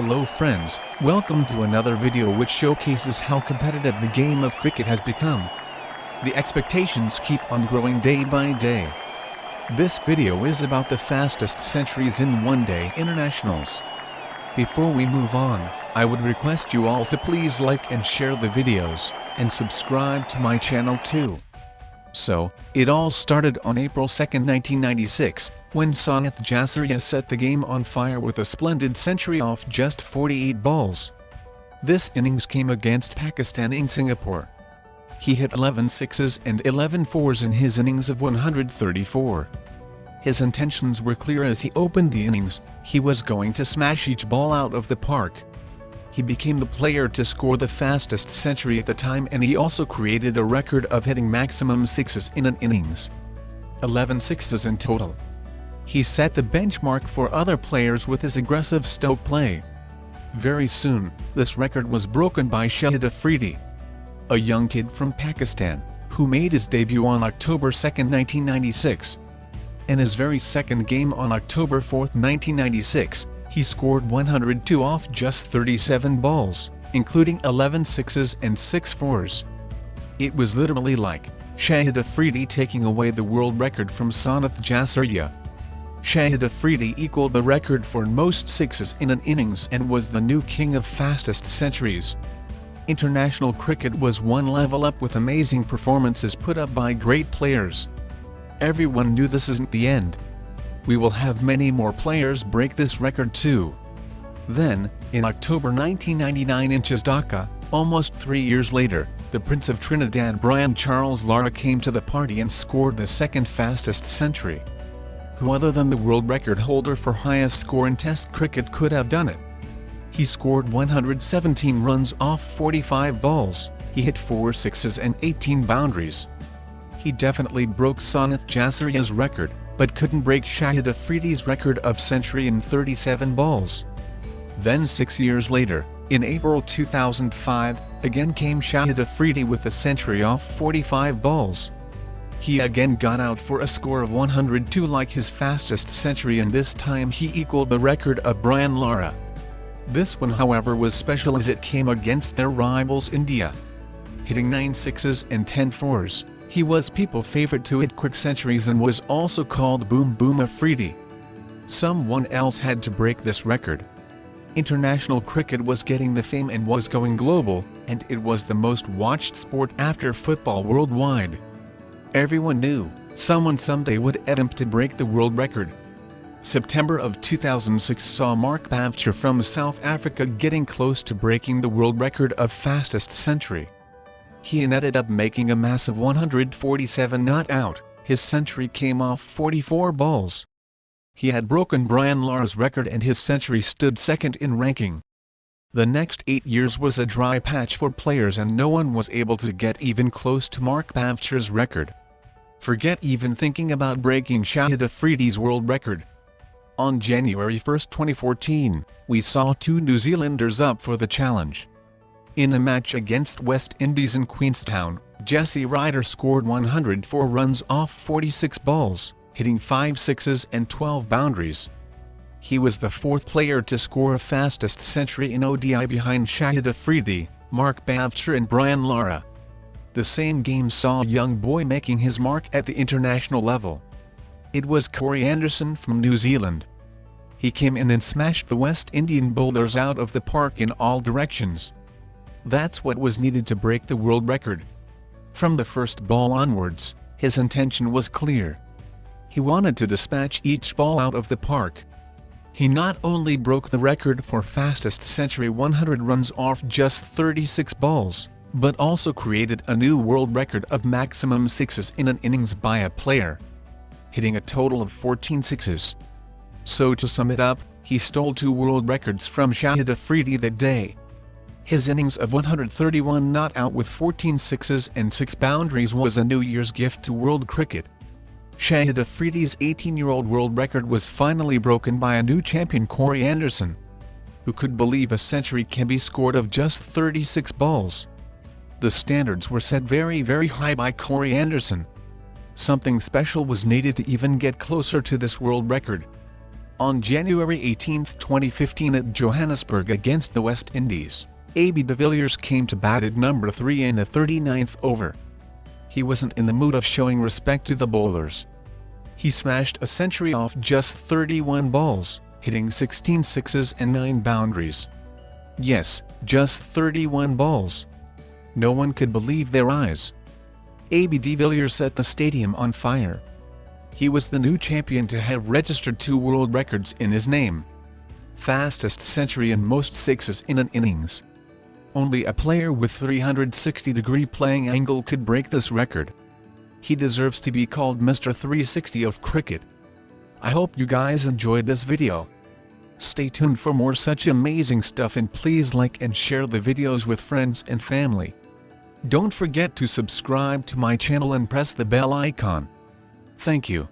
Hello friends, welcome to another video which showcases how competitive the game of cricket has become. The expectations keep on growing day by day. This video is about the fastest centuries in one-day internationals. Before we move on, I would request you all to please like and share the videos, and subscribe to my channel too. So, it all started on April 2, 1996, when Shahid Afridi set the game on fire with a splendid century off just 48 balls. This innings came against Pakistan in Singapore. He hit 11 sixes and 11 fours in his innings of 134. His intentions were clear as he opened the innings, he was going to smash each ball out of the park. He became the player to score the fastest century at the time, and he also created a record of hitting maximum sixes in an innings. 11 sixes in total. He set the benchmark for other players with his aggressive stroke play. Very soon, this record was broken by Shahid Afridi, a young kid from Pakistan, who made his debut on October 2, 1996. In his very second game on October 4, 1996, he scored 102 off just 37 balls, including 11 sixes and 6 fours. It was literally like Shahid Afridi taking away the world record from Shahid Afridi. Shahid Afridi equaled the record for most sixes in an innings and was the new king of fastest centuries. International cricket was one level up with amazing performances put up by great players. Everyone knew this isn't the end. We will have many more players break this record too. Then, in October 1999 in Dhaka, almost 3 years later, the Prince of Trinidad Brian Charles Lara came to the party and scored the second fastest century. Who other than the world record holder for highest score in Test cricket could have done it? He scored 117 runs off 45 balls, he hit 4 sixes and 18 boundaries. He definitely broke Shahid Afridi's record, but couldn't break Shahid Afridi's record of century in 37 balls. Then 6 years later, in April 2005, again came Shahid Afridi with a century off 45 balls. He again got out for a score of 102 like his fastest century, and this time he equaled the record of Brian Lara. This one however was special as it came against their rivals India. Hitting 9 sixes and 10 fours. He was people favorite to hit quick centuries and was also called Boom Boom Afridi. Someone else had to break this record. International cricket was getting the fame and was going global, and it was the most watched sport after football worldwide. Everyone knew someone someday would attempt to break the world record. September of 2006 saw Mark Bafter from South Africa getting close to breaking the world record of fastest century. He ended up making a massive 147 not out. His century came off 44 balls. He had broken Brian Lara's record and his century stood second in ranking. The next 8 years was a dry patch for players and no one was able to get even close to Mark Bafter's record. Forget even thinking about breaking Shahid Afridi's world record. On January 1, 2014, we saw 2 New Zealanders up for the challenge. In a match against West Indies in Queenstown, Jesse Ryder scored 104 runs off 46 balls, hitting 5 sixes and 12 boundaries. He was the 4th player to score a fastest century in ODI behind Shahid Afridi, Mark Bafter and Brian Lara. The same game saw a young boy making his mark at the international level. It was Corey Anderson from New Zealand. He came in and smashed the West Indian bowlers out of the park in all directions. That's what was needed to break the world record. From the first ball onwards, his intention was clear. He wanted to dispatch each ball out of the park. He not only broke the record for fastest century 100 runs off just 36 balls, but also created a new world record of maximum sixes in an innings by a player, hitting a total of 14 sixes. So to sum it up, he stole 2 world records from Shahid Afridi that day. His innings of 131 not out with 14 sixes and 6 boundaries was a New Year's gift to world cricket. Shahid Afridi's 18-year-old world record was finally broken by a new champion, Corey Anderson. Who could believe a century can be scored of just 36 balls? The standards were set very high by Corey Anderson. Something special was needed to even get closer to this world record. On January 18, 2015 at Johannesburg against the West Indies, AB de Villiers came to bat at number 3 in the 39th over. He wasn't in the mood of showing respect to the bowlers. He smashed a century off just 31 balls, hitting 16 sixes and 9 boundaries. Yes, just 31 balls. No one could believe their eyes. AB de Villiers set the stadium on fire. He was the new champion to have registered 2 world records in his name. Fastest century and most sixes in an innings. Only a player with 360-degree playing angle could break this record. He deserves to be called Mr. 360 of cricket. I hope you guys enjoyed this video. Stay tuned for more such amazing stuff, and please like and share the videos with friends and family. Don't forget to subscribe to my channel and press the bell icon. Thank you.